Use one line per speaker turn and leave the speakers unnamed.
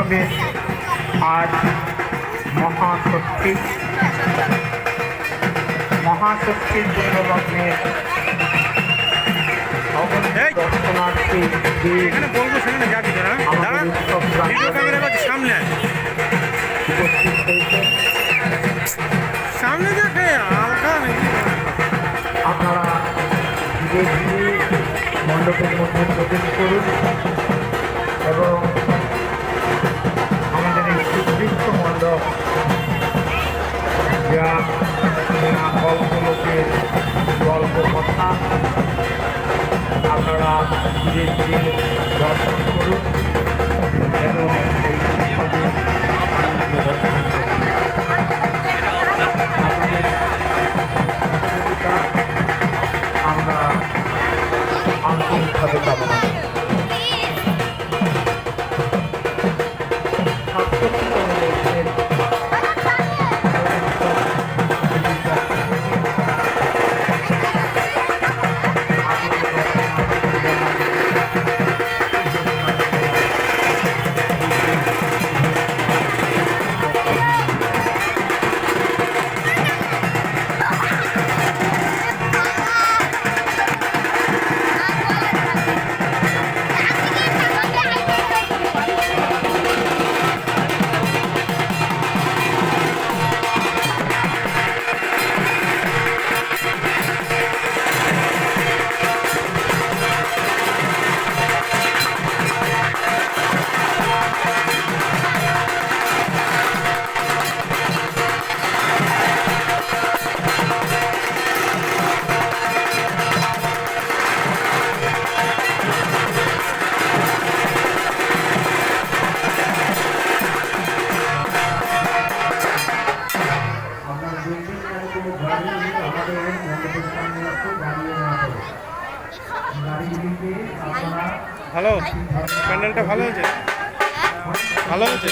উৎসবে আজ মহাষষ্ঠীর পুণ্যলগ্নে দর্শনার্থী
সামনে
উপস্থিত হয়েছে।
সামনে দেখে হালকা
আপনারা ধীরে ধীরে মণ্ডপের মধ্যে প্রবেশ করুন এবং আমাদের এই সুদৃশ্য মণ্ডপ যা গল্পলোকের গল্প কথা আপনারা ধীরে ধীরে দর্শন করুন এবং এই উৎসবে আনন্দ দর্শন করুন। আমরা আন্তরিকভাবে কামনা করি।
ভালো প্যান্ডেলটা ভালো হয়েছে ভালো হয়েছে